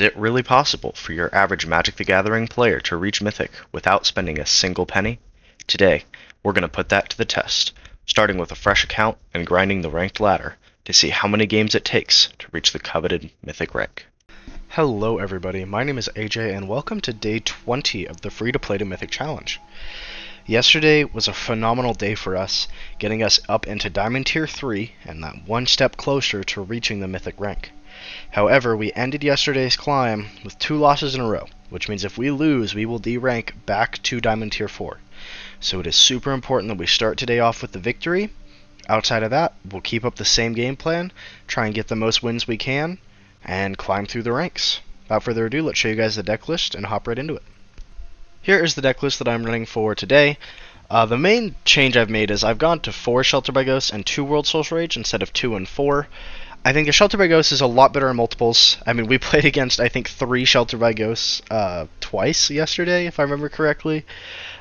Is it really possible for your average Magic the Gathering player to reach Mythic without spending a single penny? Today, we're going to put that to the test, starting with a fresh account and grinding the ranked ladder to see how many games it takes to reach the coveted Mythic rank. Hello everybody, my name is AJ and welcome to day 20 of the Free to Play to Mythic Challenge. Yesterday was a phenomenal day for us, getting us up into Diamond Tier 3 and that one step closer to reaching the Mythic rank. However, we ended yesterday's climb with 2 losses in a row, which means if we lose, we will D-rank back to Diamond Tier 4. So it is super important that we start today off with the victory. Outside of that, we'll keep up the same game plan, try and get the most wins we can, and climb through the ranks. Without further ado, let's show you guys the deck list and hop right into it. Here is the deck list that I'm running for today. The main change I've made is I've gone to 4 Shelter by Ghosts and 2 Worldsoul Rage instead of 2 and 4. I think the Shelter by Ghosts is a lot better in multiples. I mean, we played against, I think, 3 Shelter by Ghosts twice yesterday, if I remember correctly.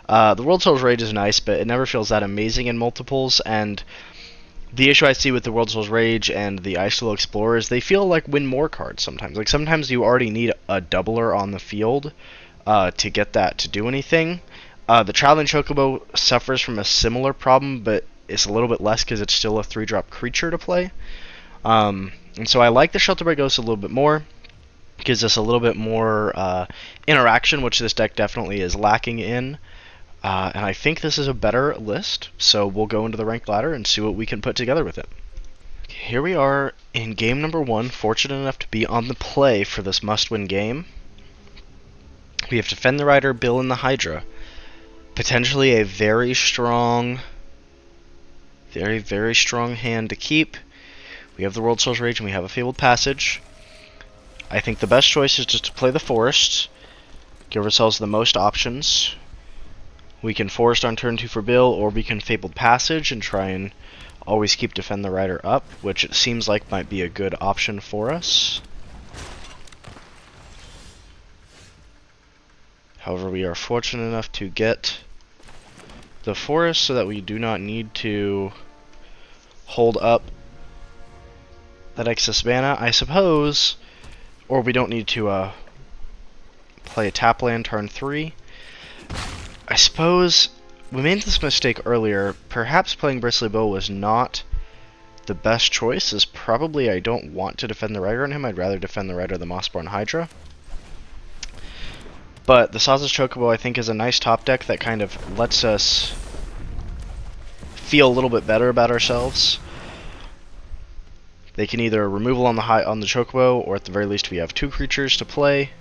The Worldsoul Rage is nice, but it never feels that amazing in multiples, and the issue I see with the Worldsoul Rage and the Icefield Explorer is they feel like win more cards sometimes. Like, sometimes you already need a doubler on the field to get that to do anything. The Traveling Chocobo suffers from a similar problem, but it's a little bit less because it's still a 3-drop creature to play. And so I like the Shelter by Ghosts a little bit more. It gives us a little bit more interaction, which this deck definitely is lacking in. And I think this is a better list, so we'll go into the ranked ladder and see what we can put together with it. Here we are in game number 1, fortunate enough to be on the play for this must-win game. We have Defend the Rider, Bill, and the Hydra. Potentially a very strong, very strong hand to keep. We have the Worldsoul Rage and we have a Fabled Passage. I think the best choice is just to play the Forest, give ourselves the most options. We can Forest on turn 2 for Bill, or we can Fabled Passage and try and always keep Defend the Rider up, which it seems like might be a good option for us. However, we are fortunate enough to get the Forest so that we do not need to hold up that excess mana, I suppose, or we don't need to play a tap land turn 3. I suppose we made this mistake earlier. Perhaps playing Bristly was not the best choice, as probably I don't want to defend the Rider on him. I'd rather defend the Rider than Mossborn Hydra. But the Sazh Chocobo, I think, is a nice top deck that kind of lets us feel a little bit better about ourselves. They can either removal on the Chocobo, or at the very least we have 2 creatures to play.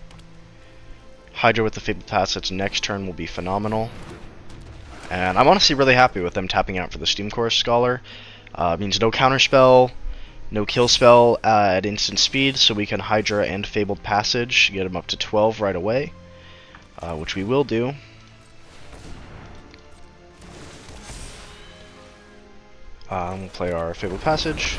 Hydra with the Fabled Passage next turn will be phenomenal. And I'm honestly really happy with them tapping out for the Steam Core Scholar. It means no counterspell, no kill spell at instant speed, so we can Hydra and Fabled Passage, get them up to 12 right away, which we will do. We'll play our Fabled Passage.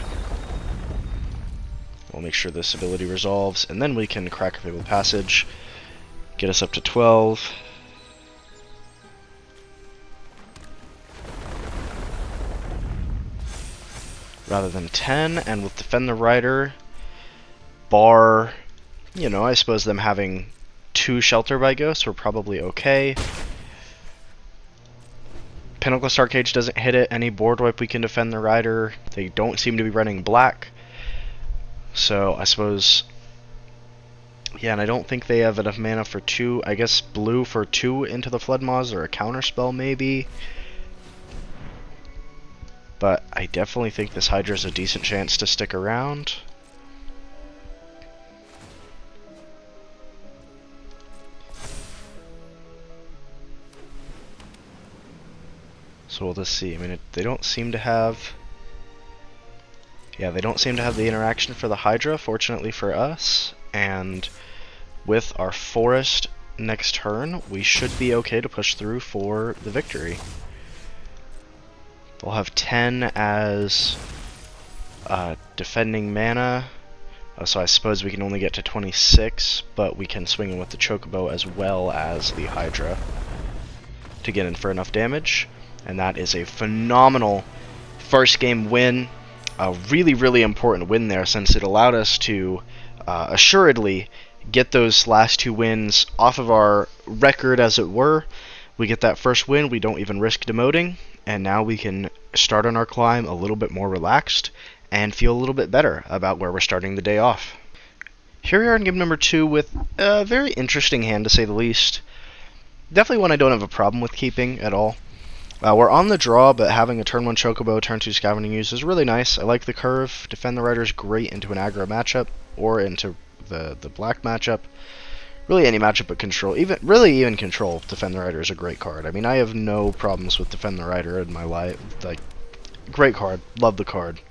We'll make sure this ability resolves, and then we can crack a Fabled Passage, get us up to 12. Rather than 10, and with Defend the Rider, bar, you know, I suppose them having 2 Shelter by Ghosts, we're probably okay. Pinnacle Star Cage doesn't hit it. Any board wipe we can Defend the Rider. They don't seem to be running black. So I suppose, yeah, and I don't think they have enough mana for 2. I guess blue for 2 into the Flood Maws, or a counterspell maybe. But I definitely think this Hydra is a decent chance to stick around. So we'll just see. I mean, they don't seem to have... Yeah, they don't seem to have the interaction for the Hydra, fortunately for us. And with our Forest next turn, we should be okay to push through for the victory. We'll have 10 as defending mana, so I suppose we can only get to 26, but we can swing in with the Chocobo as well as the Hydra to get in for enough damage. And that is a phenomenal first game win. A really, really important win there, since it allowed us to assuredly get those last 2 wins off of our record, as it were. We get that first win, we don't even risk demoting, and now we can start on our climb a little bit more relaxed and feel a little bit better about where we're starting the day off. Here we are in game number 2 with a very interesting hand, to say the least. Definitely one I don't have a problem with keeping at all. We're on the draw, but having a turn 1 Chocobo, turn 2 Scavenging Ooze is really nice. I like the curve. Defend the Rider is great into an aggro matchup or into the black matchup. Really any matchup but control. Even control, Defend the Rider is a great card. I mean, I have no problems with Defend the Rider in my life. Like, great card. Love the card.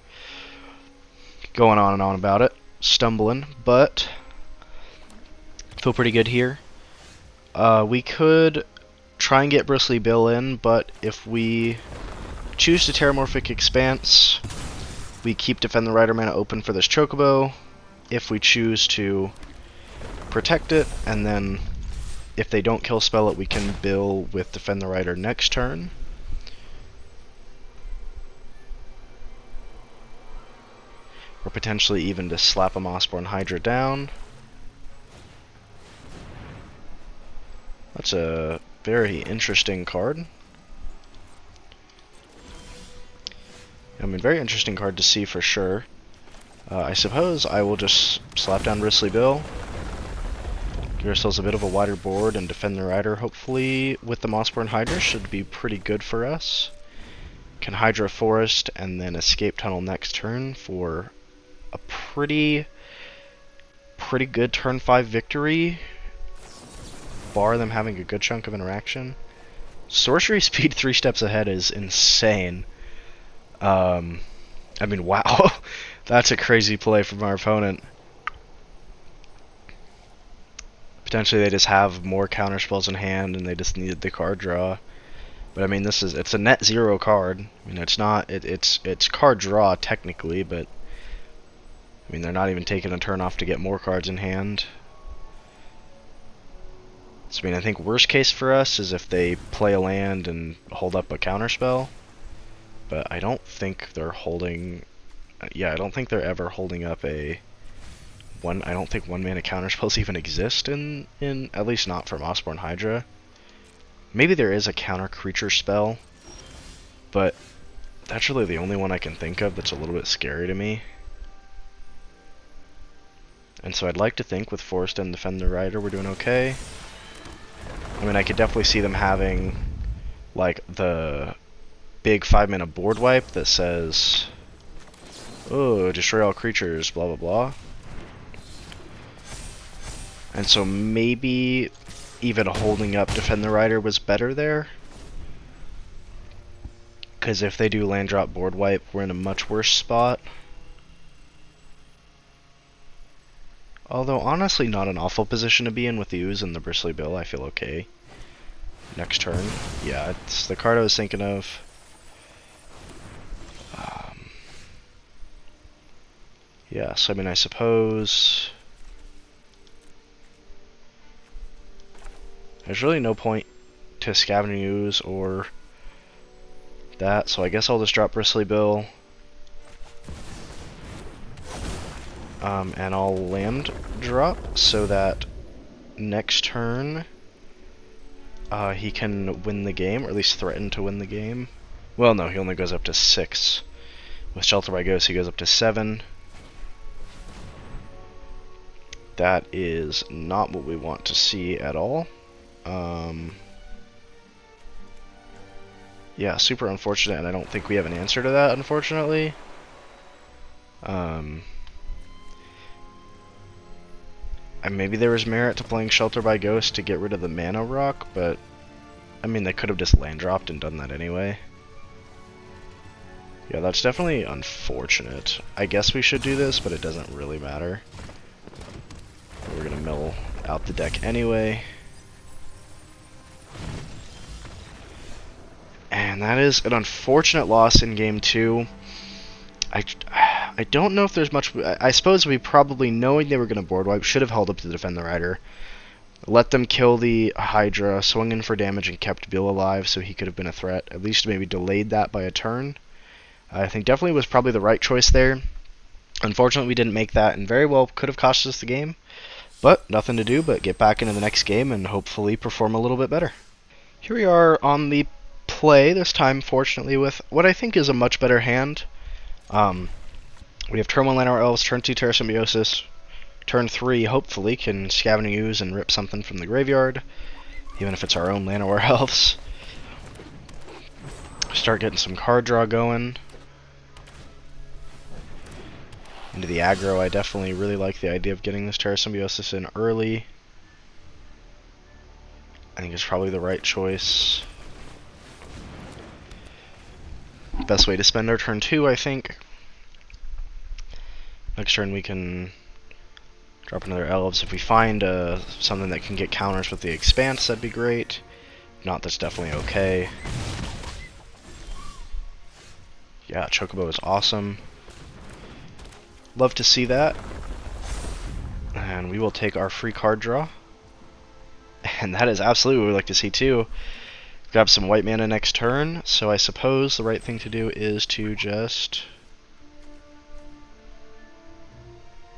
Going on and on about it. Stumbling, but feel pretty good here. We could try and get Bristly Bill in, but if we choose to Terramorphic Expanse, we keep Defend the Rider mana open for this Chocobo. If we choose to protect it, and then if they don't kill spell it, we can bill with Defend the Rider next turn. Or potentially even to slap a Mossborn Hydra down. That's a very interesting card. I mean, very interesting card to see for sure. I suppose I will just slap down Bristly Bill. Give ourselves a bit of a wider board and Defend the Rider, hopefully, with the Mossborn Hydra, should be pretty good for us. Can Hydra Forest and then Escape Tunnel next turn for a pretty good turn 5 victory, bar them having a good chunk of interaction. Sorcery speed 3 steps ahead is insane. I mean, wow. That's a crazy play from our opponent. Potentially they just have more counter spells in hand and they just needed the card draw. But I mean, it's a net 0 card. I mean, it's card draw technically, but I mean, they're not even taking a turn off to get more cards in hand. So I mean, I think worst case for us is if they play a land and hold up a counter spell. But I don't think they're holding. Yeah, I don't think they're ever holding up a one. I don't think 1-mana counter spells even exist in at least not for Mossborn Hydra. Maybe there is a counter creature spell, but that's really the only one I can think of that's a little bit scary to me. And so I'd like to think with Forest and Defend the Rider we're doing okay. I mean, I could definitely see them having like the big 5-mana board wipe that says, oh, destroy all creatures, blah blah blah. And so maybe even holding up Defend the Rider was better there. Because if they do land drop board wipe, we're in a much worse spot. Although, honestly, not an awful position to be in with the Ooze and the Bristly Bill. I feel okay. Next turn. Yeah, it's the card I was thinking of. Yeah, so I mean, I suppose there's really no point to Scavenging Ooze or that, so I guess I'll just drop Bristly Bill. And I'll land drop so that next turn he can win the game, or at least threaten to win the game. Well, no, he only goes up to 6. With Shelter by Ghost, he goes up to 7. That is not what we want to see at all. Yeah, super unfortunate, and I don't think we have an answer to that, unfortunately. And maybe there was merit to playing Shelter by Ghost to get rid of the mana rock, but I mean, they could have just land dropped and done that anyway. Yeah, that's definitely unfortunate. I guess we should do this, but it doesn't really matter. We're gonna mill out the deck anyway. And that is an unfortunate loss in game 2. I don't know if there's much. I suppose we probably, knowing they were going to board wipe, should have held up to Defend the Rider. Let them kill the Hydra, swung in for damage, and kept Bill alive so he could have been a threat. At least maybe delayed that by a turn. I think definitely was probably the right choice there. Unfortunately, we didn't make that, and very well could have cost us the game. But nothing to do but get back into the next game and hopefully perform a little bit better. Here we are on the play, this time fortunately with what I think is a much better hand. We have turn 1 Llanowar Elves, turn 2 Terrasymbiosis, turn 3 hopefully can Scavenging Ooze and rip something from the graveyard, even if it's our own Llanowar Elves. Start getting some card draw going. Into the aggro, I definitely really like the idea of getting this Terrasymbiosis in early. I think it's probably the right choice. Best way to spend our turn 2, I think. Next turn we can drop another Elves. If we find something that can get counters with the Expanse, that'd be great. If not, that's definitely okay. Yeah, Chocobo is awesome. Love to see that. And we will take our free card draw. And that is absolutely what we like to see too. Grab some white mana next turn, so I suppose the right thing to do is to just...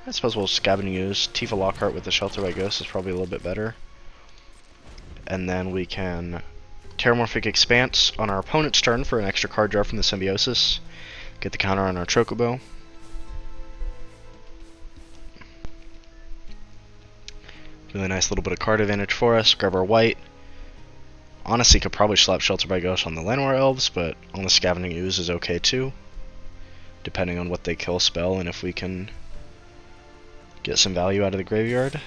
I suppose we'll Scavenging Ooze. Tifa Lockhart with the Shelter by Ghost is probably a little bit better. And then we can Terramorphic Expanse on our opponent's turn for an extra card draw from the Symbiosis. Get the counter on our Chocobo. Really nice little bit of card advantage for us. Grab our white. Honestly, could probably slap Shelter by Ghost on the Llanowar Elves, but on the Scavenging Ooze is okay too. Depending on what they kill spell and if we can get some value out of the graveyard.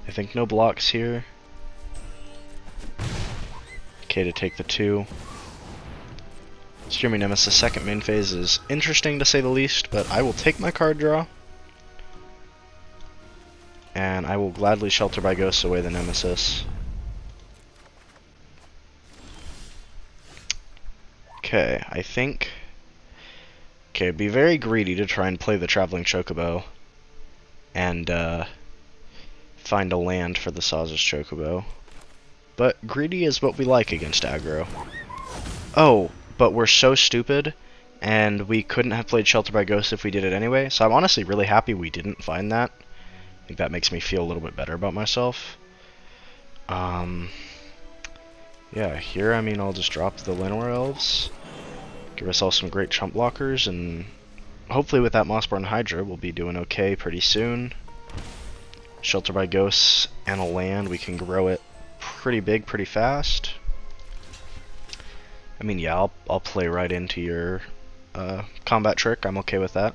I think no blocks here. Okay to take the 2. Streaming Nemesis second main phase is interesting to say the least, but I will take my card draw. And I will gladly Shelter by Ghost away the Nemesis. Okay, I think... Okay, it'd be very greedy to try and play the Traveling Chocobo and find a land for the Sazh's Chocobo. But greedy is what we like against aggro. Oh, but we're so stupid, and we couldn't have played Shelter by Ghost if we did it anyway, so I'm honestly really happy we didn't find that. I think that makes me feel a little bit better about myself. Yeah, here, I mean, I'll just drop the Llanowar Elves. Give ourselves some great chump blockers, and hopefully with that Mossborn Hydra, we'll be doing okay pretty soon. Shelter by Ghosts and a land, we can grow it pretty big, pretty fast. I mean, yeah, I'll play right into your combat trick. I'm okay with that.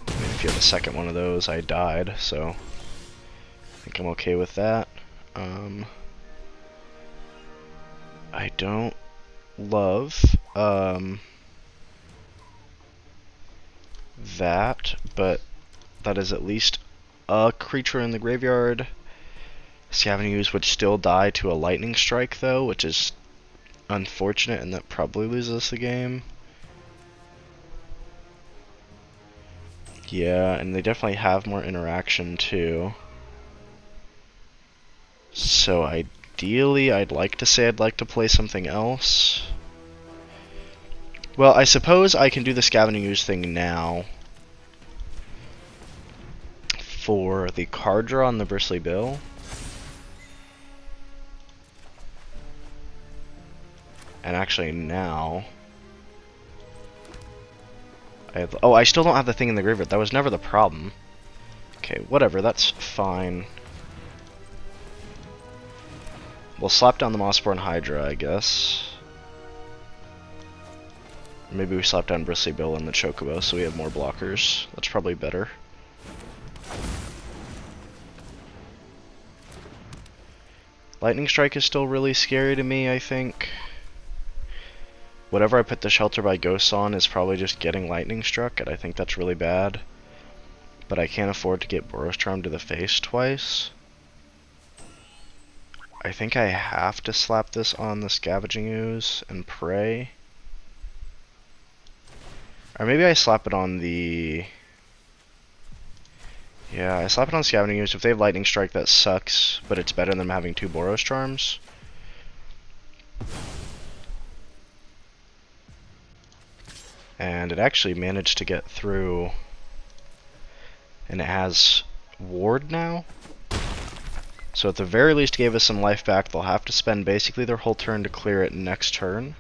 If you have a second one of those, I died, so I think I'm okay with that. I don't love that, but that is at least a creature in the graveyard. Scavenging Ooze would still die to a Lightning Strike, though, which is unfortunate, and that probably loses us the game. Yeah, and they definitely have more interaction too. So ideally, I'd like to say I'd like to play something else. Well, I suppose I can do the Scavenging Ooze thing now. For the card draw on the Bristly Bill. And actually now... I still don't have the thing in the graveyard. That was never the problem. Okay, whatever, that's fine. We'll slap down the Mossborn Hydra, I guess. Maybe we slap down Bristly Bill and the Chocobo so we have more blockers. That's probably better. Lightning Strike is still really scary to me, I think. Whatever I put the Shelter by Ghosts on is probably just getting Lightning Struck, and I think that's really bad. But I can't afford to get Boros Charm to the face twice. I think I have to slap this on the Scavenging Ooze and pray. Or maybe I slap it on the... Yeah, I slap it on Scavenging Ooze. If they have Lightning Strike, that sucks, but it's better than them having 2 Boros Charms. And it actually managed to get through, and it has ward now. So at the very least gave us some life back. They'll have to spend basically their whole turn to clear it next turn.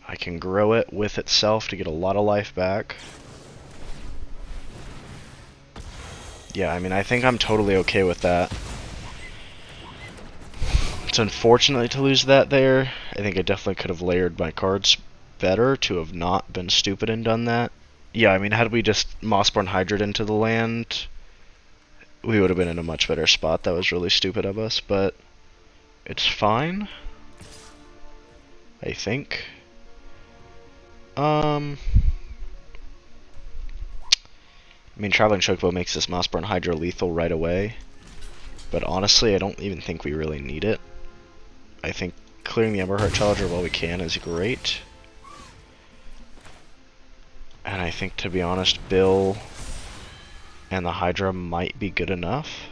I can grow it with itself to get a lot of life back. Yeah, I mean, I think I'm totally okay with that. It's unfortunate to lose that there. I think I definitely could have layered my cards better to have not been stupid and done that. Yeah, I mean, had we just Mossborn Hydra into the land, we would have been in a much better spot. That was really stupid of us, but it's fine, I think. I mean, Traveling Chocobo makes this Mossborn Hydra lethal right away, but honestly, I don't even think we really need it. I think clearing the Emberheart Challenger while we can is great. And I think, to be honest, Bill and the Hydra might be good enough.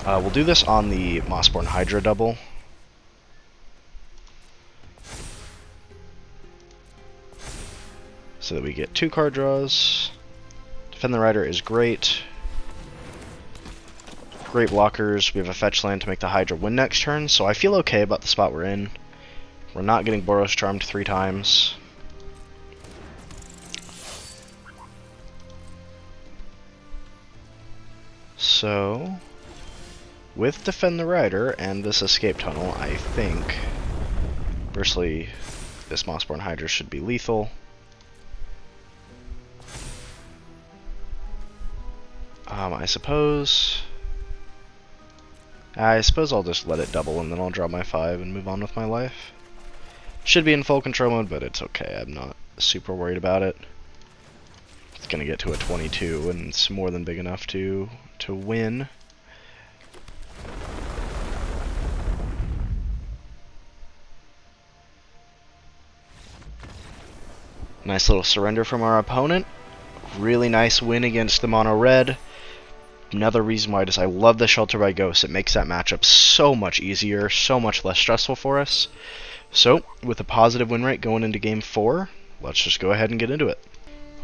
We'll do this on the Mossborn Hydra double. So that we get 2 card draws. Defend the Rider is great. Great blockers. We have a fetch land to make the Hydra win next turn, so I feel okay about the spot we're in. We're not getting Boros Charmed 3 times. So, with Defend the Rider and this Escape Tunnel, I think Bristly, this Mossborn Hydra should be lethal. I suppose I'll just let it double and then I'll draw my 5 and move on with my life. Should be in full control mode, but it's okay. I'm not super worried about it. It's gonna get to a 22 and it's more than big enough to win. Nice little surrender from our opponent. Really nice win against the mono red. Another reason why is I love the Shelter by Ghost. It makes that matchup so much easier, so much less stressful for us. So, with a positive win rate going into game 4, let's just go ahead and get into it.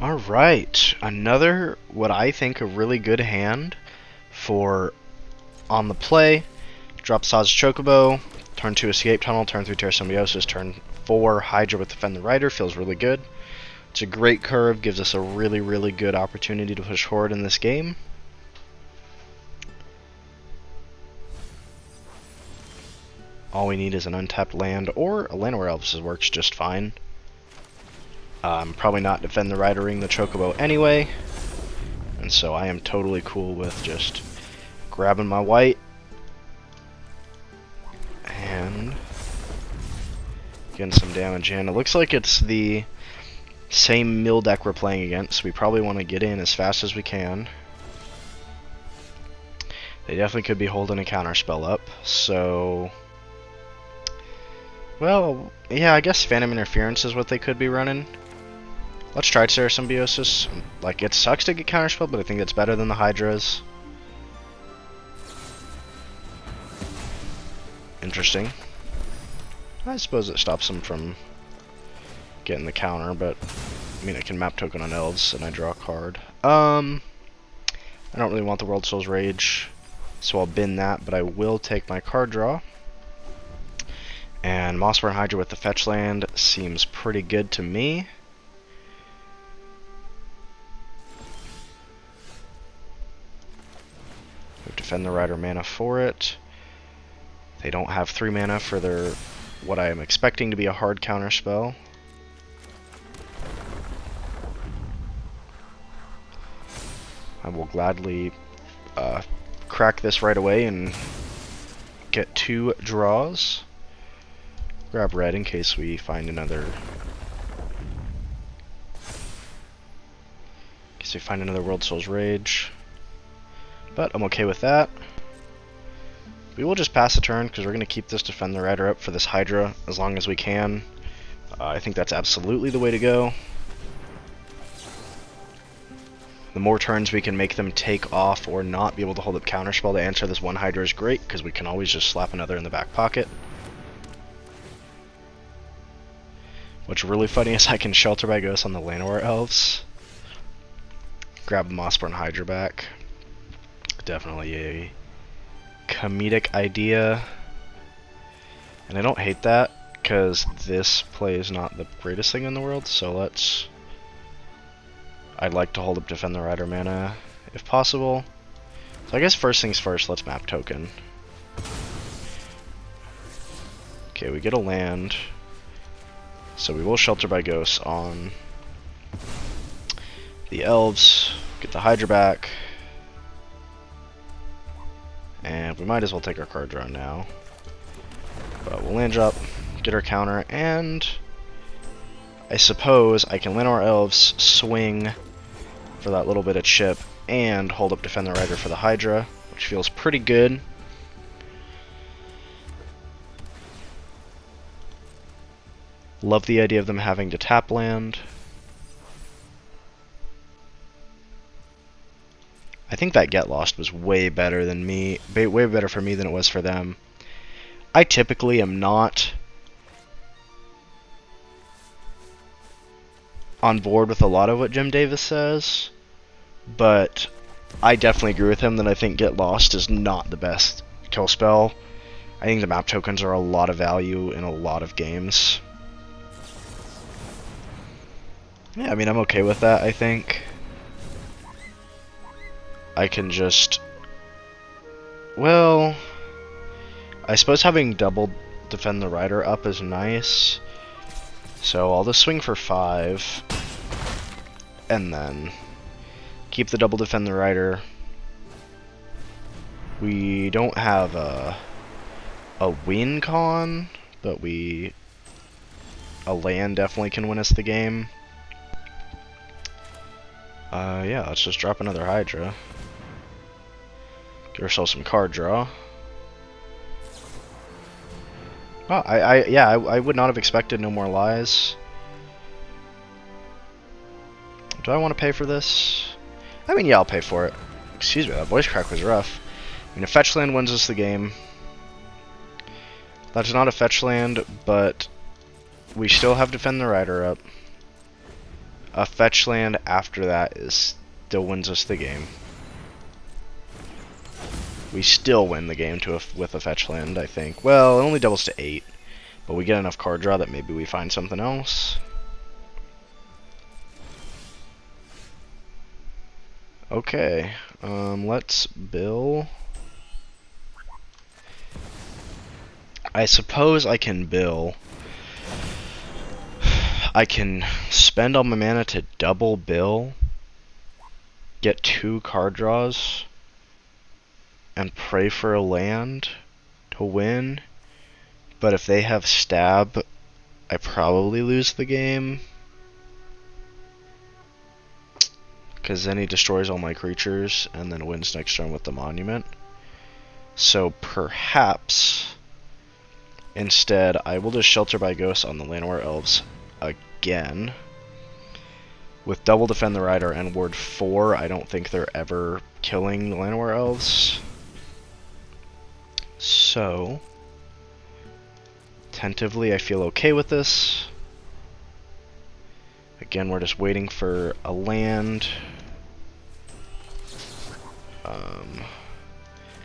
Alright, another, what I think, a really good hand for on the play. Drop Sazh Chocobo, turn 2 Escape Tunnel, turn 3 Terrasymbiosis, turn 4 Hydra with Defend the Rider, feels really good. It's a great curve, gives us a really, really good opportunity to push forward in this game. All we need is an untapped land, or a Llanowar Elves works just fine. Probably not Defend the Ridering the Chocobo anyway, and so I am totally cool with just grabbing my white and getting some damage in. It looks like it's the same mill deck we're playing against, so we probably want to get in as fast as we can. They definitely could be holding a counterspell up, so... Well, yeah, I guess Phantom Interference is what they could be running. Let's try Terrasymbiosis. Like, it sucks to get counterspell, but I think it's better than the Hydras. Interesting. I suppose it stops them from getting the counter, but I mean, I can map token on Elves and I draw a card. I don't really want the Worldsoul's Rage, so I'll bin that, but I will take my card draw. And Mossborn Hydra with the fetch land seems pretty good to me. We Defend the Rider mana for it. They don't have 3 mana for their what I am expecting to be a hard counter spell. I will gladly crack this right away and get 2 draws. Grab red in case we find another. Worldsoul's Rage. But I'm okay with that. We will just pass the turn because we're going to keep this Defend the Rider up for this Hydra as long as we can. I think that's absolutely the way to go. The more turns we can make them take off or not be able to hold up counterspell to answer this one Hydra is great, because we can always just slap another in the back pocket. What's really funny is I can Shelter by Ghost on the Llanowar Elves. Grab the Mossborn Hydra back. Definitely a comedic idea. And I don't hate that, because this play is not the greatest thing in the world, so let's... I'd like to hold up Defend the Rider mana, if possible. So I guess first things first, let's map token. Okay, we get a land. So we will Shelter by Ghosts on the Elves, get the Hydra back, and we might as well take our card draw now. But we'll land drop, get our counter, and I suppose I can Llanowar Elves, swing for that little bit of chip, and hold up Defend the Rider for the Hydra, which feels pretty good. Love the idea of them having to tap land. I think that Get Lost was way better than me, way better for me than it was for them. I typically am not on board with a lot of what Jim Davis says, but I definitely agree with him that I think Get Lost is not the best kill spell. I think the map tokens are a lot of value in a lot of games. Yeah, I mean, I'm okay with that, I think. I can just... Well... I suppose having double Defend the Rider up is nice. So I'll just swing for 5. And then... keep the double Defend the Rider. We don't have a win con, but a land definitely can win us the game. Yeah, let's just drop another Hydra. Give ourselves some card draw. Oh, I would not have expected no more lies. Do I want to pay for this? I mean, yeah, I'll pay for it. Excuse me, that voice crack was rough. I mean, a fetch land wins us the game. That's not a fetch land, but we still have Defend the Rider up. A fetch land after that still wins us the game. We still win the game with a fetch land, I think. Well, it only doubles to 8, but we get enough card draw that maybe we find something else. Okay, let's bill. I suppose I can bill. I can spend all my mana to double bill, get 2 card draws, and pray for a land to win. But if they have stab, I probably lose the game, because then he destroys all my creatures and then wins next turn with the monument. So perhaps instead I will just Shelter by Ghost on the Llanowar Elves again. With double Defend the Rider and Ward 4, I don't think they're ever killing the Llanowar Elves. So, tentatively I feel okay with this. Again, we're just waiting for a land.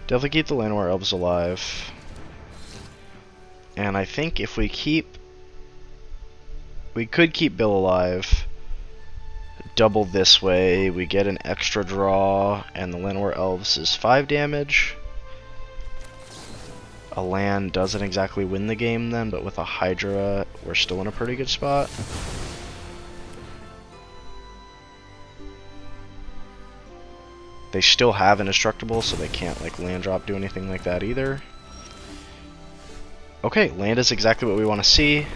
Definitely keep the Llanowar Elves alive. And I think if we could keep Bill alive. Double this way, we get an extra draw, and the Llanowar Elves is 5 damage. A land doesn't exactly win the game then, but with a Hydra, we're still in a pretty good spot. They still have Indestructible, so they can't like land drop, do anything like that either. Okay, land is exactly what we want to see.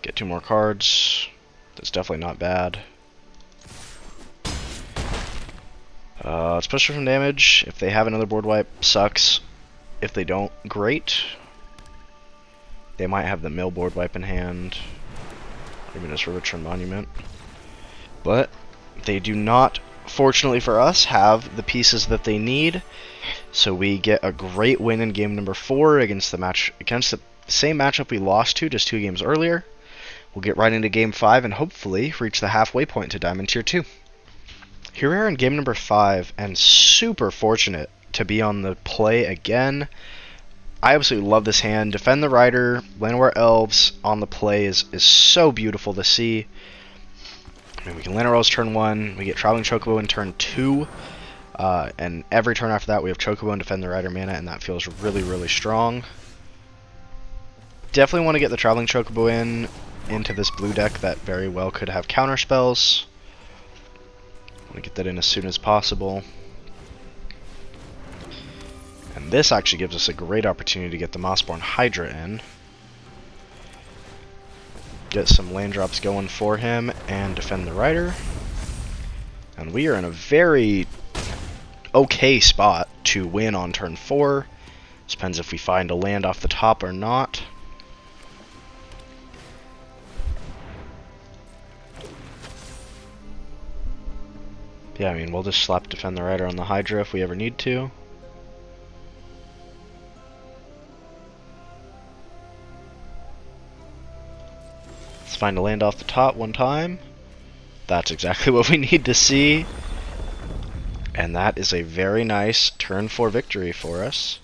Get 2 more cards. That's definitely not bad. Let's push for some damage. If they have another board wipe, sucks. If they don't, great. They might have the mill board wipe in hand. Or even just Riverturn Monument. But they do not, fortunately for us, have the pieces that they need. So we get a great win in game number 4 against the same matchup we lost to just 2 games earlier. We'll get right into game 5 and hopefully reach the halfway point to Diamond Tier 2. Here we are in game number 5, and super fortunate to be on the play again. I absolutely love this hand. Defend the Rider, Llanowar Elves on the play is so beautiful to see. I mean, we can Llanowar Elves turn 1, we get Traveling Chocobo in turn 2, and every turn after that we have Chocobo and Defend the Rider mana, and that feels really, really strong. Definitely want to get the Traveling Chocobo into this blue deck that very well could have counter spells. Want to get that in as soon as possible. And this actually gives us a great opportunity to get the Mossborn Hydra in. Get some land drops going for him and defend the Rider. And we are in a very okay spot to win on turn 4. Depends if we find a land off the top or not. Yeah, I mean, we'll just slap Defend the Rider on the Hydra if we ever need to. Let's find a land off the top one time. That's exactly what we need to see. And that is a very nice turn 4 victory for us.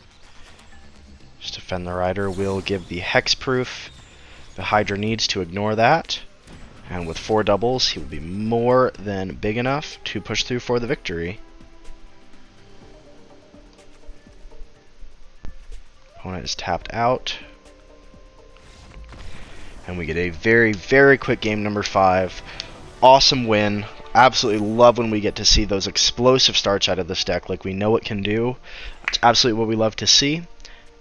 Just Defend the Rider will give the hexproof the Hydra needs to ignore that. And with 4 doubles, he will be more than big enough to push through for the victory. Opponent is tapped out. And we get a very, very quick game number 5. Awesome win. Absolutely love when we get to see those explosive starts out of this deck like we know it can do. It's absolutely what we love to see.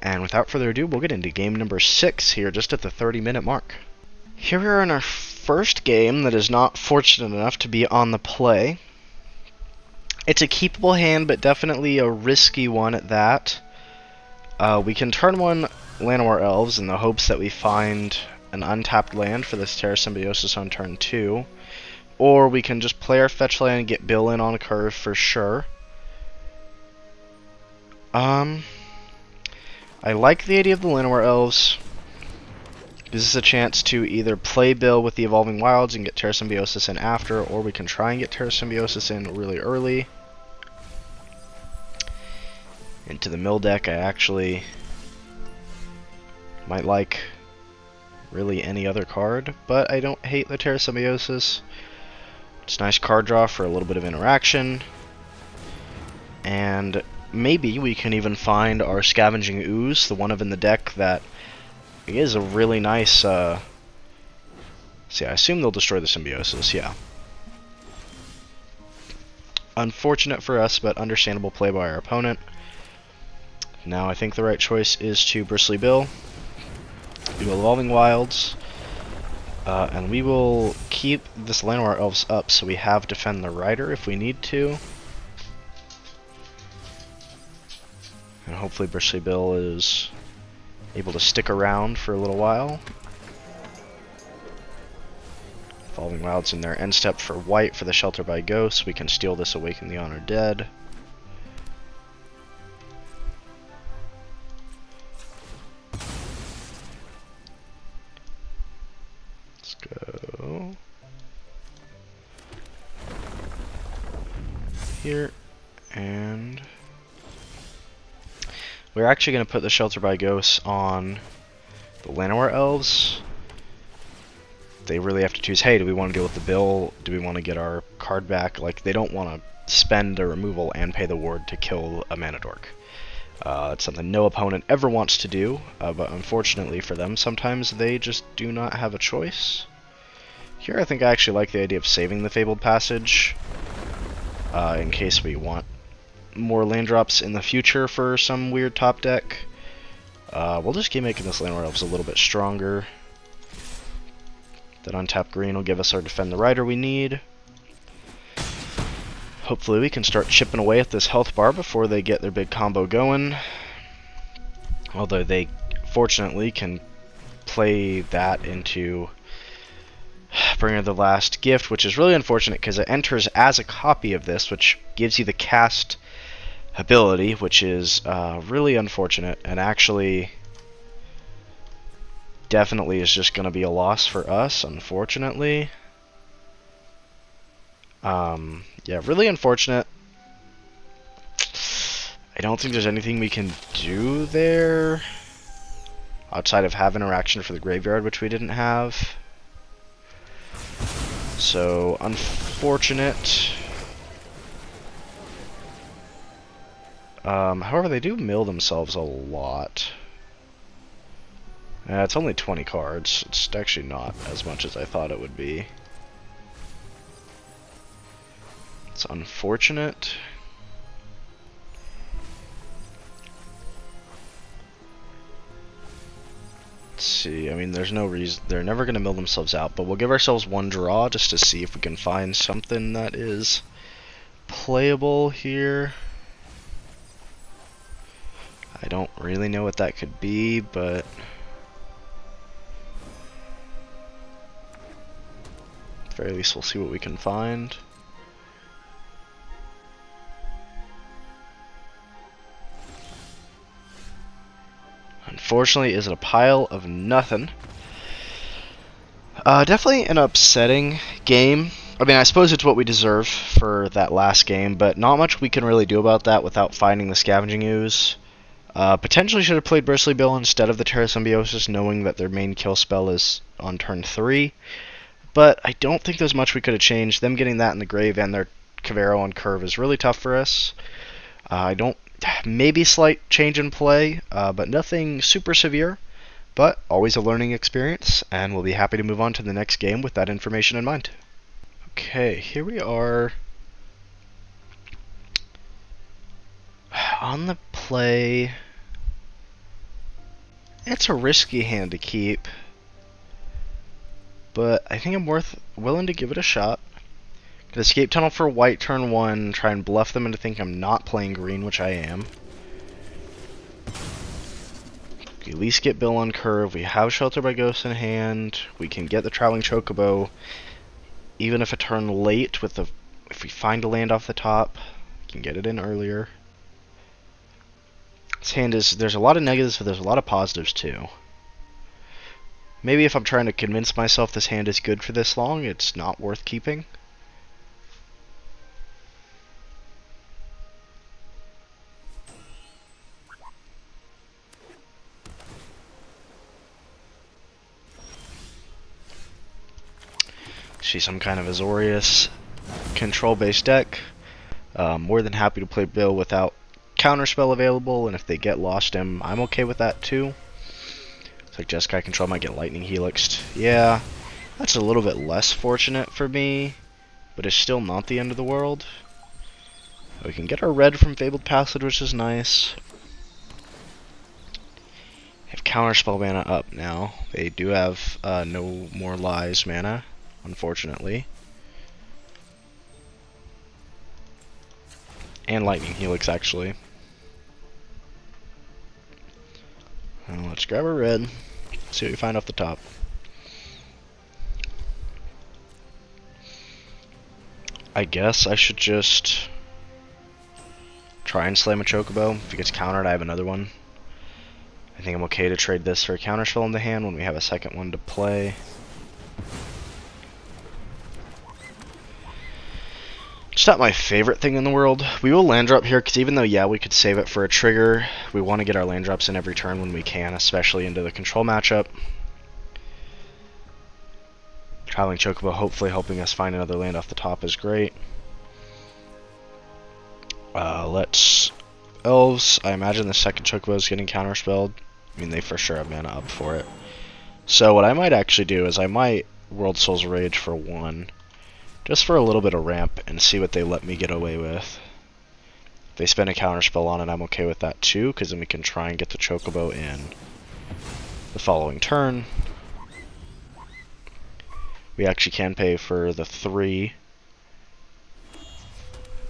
And without further ado, we'll get into game number 6 here just at the 30-minute mark. Here we are in our first game that is not fortunate enough to be on the play. It's a keepable hand, but definitely a risky one at that. We can turn 1 Llanowar Elves in the hopes that we find an untapped land for this Terrasymbiosis on turn 2. Or we can just play our fetch land and get Bill in on a curve for sure. I like the idea of the Llanowar Elves. This is a chance to either play Bill with the Evolving Wilds and get Terrasymbiosis in after, or we can try and get Terrasymbiosis in really early. Into the mill deck, I actually might like really any other card, but I don't hate the Terrasymbiosis. It's a nice card draw for a little bit of interaction. And maybe we can even find our Scavenging Ooze, the one of in the deck that is a really nice, see, I assume they'll destroy the Symbiosis, yeah. Unfortunate for us, but understandable play by our opponent. Now I think the right choice is to Bristly Bill, do Evolving Wilds, and we will keep this Llanowar Elves up so we have Defend the Rider if we need to. And hopefully Bristly Bill is able to stick around for a little while. Evolving Wilds in there. End step for white for the Shelter by Ghosts. We can steal this Awaken the Honored Dead. Let's go here, and we're actually going to put the Shelter by Ghosts on the Llanowar Elves. They really have to choose, hey, do we want to deal with the bill? Do we want to get our card back? Like, they don't want to spend the removal and pay the ward to kill a mana dork. It's something no opponent ever wants to do, but unfortunately for them, sometimes they just do not have a choice. Here I think I actually like the idea of saving the Fabled Passage, in case we want more land drops in the future for some weird top deck. We'll just keep making this Llanowar Elves a little bit stronger. That untapped green will give us our Defend the Rider we need. Hopefully we can start chipping away at this health bar before they get their big combo going. Although they fortunately can play that into Bringer the Last Gift, which is really unfortunate because it enters as a copy of this, which gives you the cast ability, which is really unfortunate, and actually definitely is just going to be a loss for us, unfortunately. Yeah, really unfortunate. I don't think there's anything we can do there outside of have interaction for the graveyard, which we didn't have. So, unfortunate. However, they do mill themselves a lot. It's only 20 cards. It's actually not as much as I thought it would be. It's unfortunate. Let's see. I mean, there's no reason. They're never going to mill themselves out, but we'll give ourselves one draw just to see if we can find something that is playable here. I don't really know what that could be, but at the very least we'll see what we can find. Unfortunately, is it a pile of nothing? Definitely an upsetting game. I mean, I suppose it's what we deserve for that last game, but not much we can really do about that without finding the Scavenging Ooze. Potentially should have played Bristly Bill instead of the Terrasymbiosis, knowing that their main kill spell is on turn 3. But I don't think there's much we could have changed. Them getting that in the grave and their Cavero on curve is really tough for us. Maybe slight change in play, but nothing super severe. But always a learning experience, and we'll be happy to move on to the next game with that information in mind. Okay, here we are on the play. It's a risky hand to keep, but I think I'm willing to give it a shot. Could escape tunnel for white turn 1, try and bluff them into thinking I'm not playing green, which I am. We at least get Bill on curve. We have Shelter by Ghost in hand. We can get the Traveling Chocobo, even if a turn late with the. If we find a land off the top, we can get it in earlier. This hand is. There's a lot of negatives, but there's a lot of positives too. Maybe if I'm trying to convince myself this hand is good for this long, it's not worth keeping. See some kind of Azorius control-based deck. More than happy to play Bill without counterspell available, and if they get Lost M, I'm okay with that too. It's like Jeskai control might get Lightning Helixed. Yeah, that's a little bit less fortunate for me, but it's still not the end of the world. We can get our red from Fabled Passage, which is nice. Have counterspell mana up now. They do have no more lies mana, unfortunately. And Lightning Helix, actually. Well, let's grab a red. See what we find off the top. I guess I should just try and slam a Chocobo. If it gets countered, I have another one. I think I'm okay to trade this for a counterspell in the hand when we have a second one to play. It's not my favorite thing in the world. We will land drop here, because even though, yeah, we could save it for a trigger, we want to get our land drops in every turn when we can, especially into the control matchup. Traveling Chocobo hopefully helping us find another land off the top is great. Let's Elves. I imagine the second Chocobo is getting counterspelled. I mean, they for sure have mana up for it. So what I might actually do is I might Worldsoul's Rage for 1. Just for a little bit of ramp and see what they let me get away with. If they spend a counterspell on it, I'm okay with that too, because then we can try and get the Chocobo in the following turn. We actually can pay for the 3.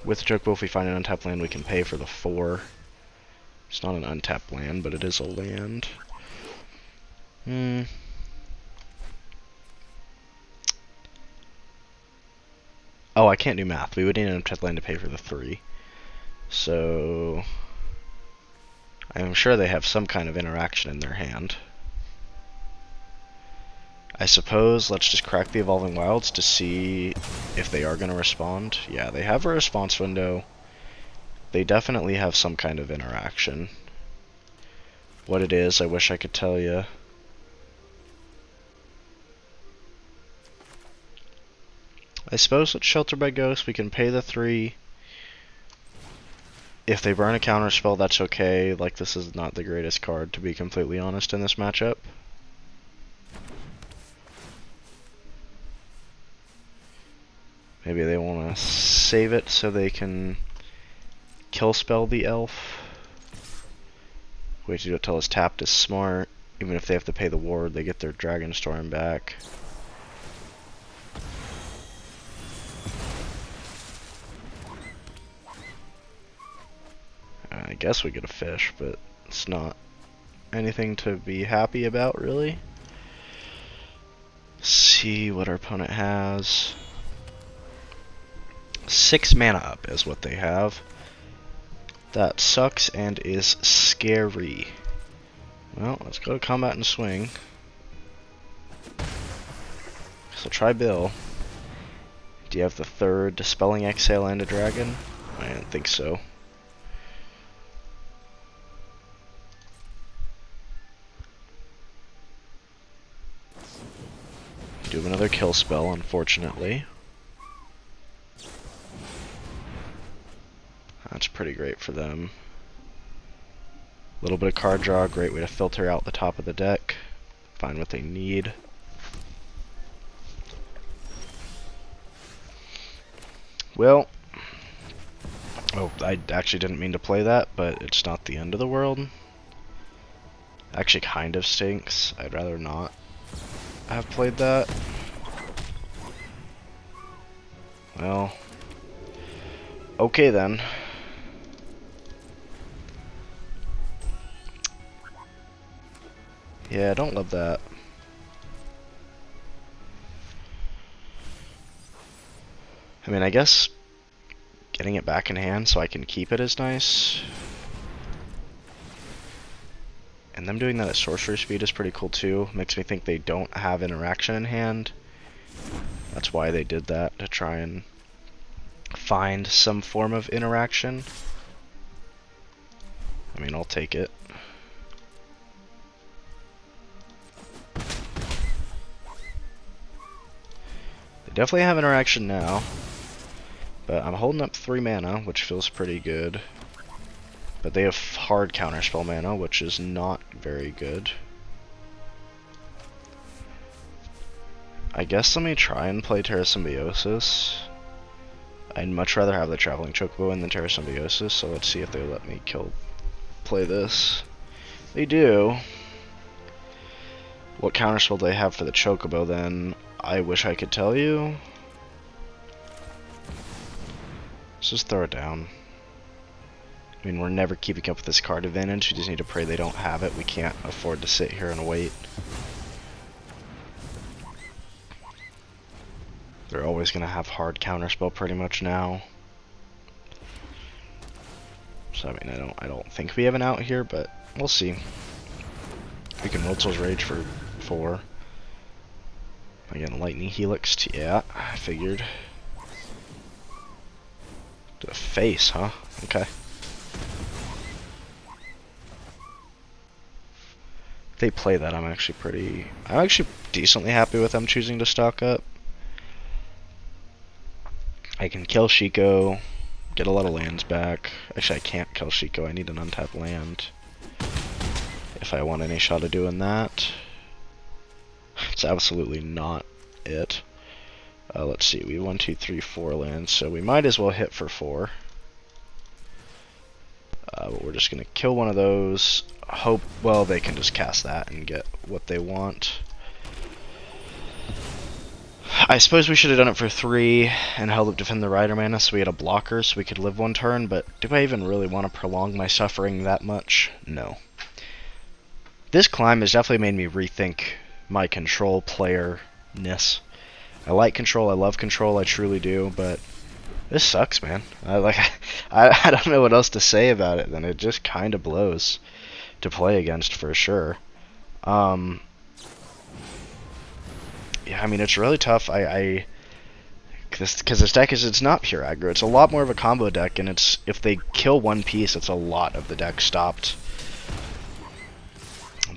With the Chocobo, if we find an untapped land, we can pay for the 4. It's not an untapped land, but it is a land. Oh, I can't do math. We would need an untapped land to pay for the 3. So I'm sure they have some kind of interaction in their hand. I suppose let's just crack the Evolving Wilds to see if they are going to respond. Yeah, they have a response window. They definitely have some kind of interaction. What it is, I wish I could tell you. I suppose with Shelter by Ghost, we can pay the 3. If they burn a counterspell, that's okay. Like, this is not the greatest card, to be completely honest, in this matchup. Maybe they want to save it so they can kill spell the elf. Way to do it till it's tapped is smart. Even if they have to pay the ward, they get their Dragon Storm back. I guess we get a fish, but it's not anything to be happy about, really. See what our opponent has. 6 mana up is what they have. That sucks and is scary. Well, let's go to combat and swing. So try Bill. Do you have the 3rd Dispelling Exhale and a dragon? I don't think so. Do have another kill spell, unfortunately. That's pretty great for them. A little bit of card draw, great way to filter out the top of the deck. Find what they need. Well, oh, I actually didn't mean to play that, but it's not the end of the world. Actually kind of stinks. I'd rather not have played that. Well, okay then. Yeah, I don't love that. I mean, I guess getting it back in hand so I can keep it is nice. And them doing that at sorcery speed is pretty cool too. Makes me think they don't have interaction in hand. That's why they did that, to try and find some form of interaction. I mean, I'll take it. They definitely have interaction now. But I'm holding up 3 mana, which feels pretty good. But they have hard counterspell mana, which is not very good. I guess let me try and play Terrasymbiosis. I'd much rather have the Traveling Chocobo in than Terrasymbiosis, so let's see if they let me play this. They do. What counterspell do they have for the Chocobo then? I wish I could tell you. Let's just throw it down. I mean, we're never keeping up with this card advantage. We just need to pray they don't have it. We can't afford to sit here and wait. They're always going to have hard counterspell pretty much now. So I mean, I don't think we have an out here, but we'll see. We can Worldsoul's Rage for 4. Again, Lightning Helix. Yeah, I figured. To the face, huh? Okay. If they play that, I'm actually decently happy with them choosing to stock up. I can kill Shiko, get a lot of lands back. Actually, I can't kill Shiko. I need an untapped land if I want any shot of doing that. It's absolutely not it. Let's see. We have 1, 2, 3, 4 lands, so we might as well hit for 4. But we're just gonna kill one of those. Hope, well, they can just cast that and get what they want. I suppose we should have done it for 3 and held up Defend the Rider mana so we had a blocker so we could live 1 turn, but do I even really want to prolong my suffering that much? No. This climb has definitely made me rethink my control player-ness. I like control, I love control, I truly do, but this sucks, man. I don't know what else to say about it, then it just kind of blows to play against for sure. Yeah, I mean, it's really tough. Because this deck it's not pure aggro. It's a lot more of a combo deck, and it's if they kill one piece, it's a lot of the deck stopped.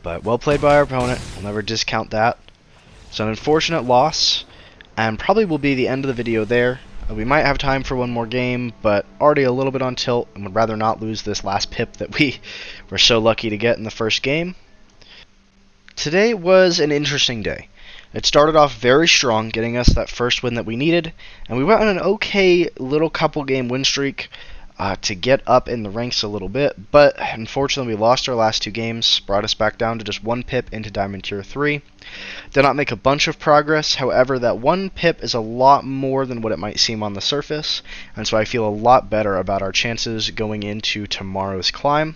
But well played by our opponent. We'll never discount that. It's an unfortunate loss, and probably will be the end of the video there. We might have time for one more game, but already a little bit on tilt, and would rather not lose this last pip that we were so lucky to get in the first game. Today was an interesting day. It started off very strong, getting us that first win that we needed, and we went on an okay little couple game win streak to get up in the ranks a little bit, but unfortunately we lost our last two games, brought us back down to just one pip into Diamond Tier 3. Did not make a bunch of progress, however that one pip is a lot more than what it might seem on the surface, and so I feel a lot better about our chances going into tomorrow's climb.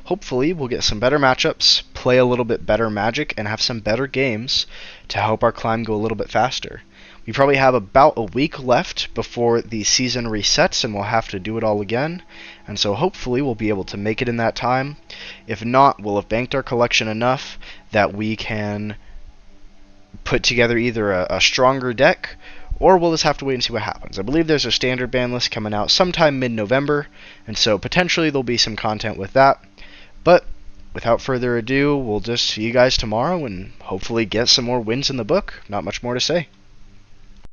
Hopefully we'll get some better matchups, play a little bit better Magic, and have some better games to help our climb go a little bit faster. We probably have about a week left before the season resets, and we'll have to do it all again. And so hopefully we'll be able to make it in that time. If not, we'll have banked our collection enough that we can put together either a stronger deck, or we'll just have to wait and see what happens. I believe there's a standard ban list coming out sometime mid-November, and so potentially there'll be some content with that. But without further ado, we'll just see you guys tomorrow and hopefully get some more wins in the book. Not much more to say.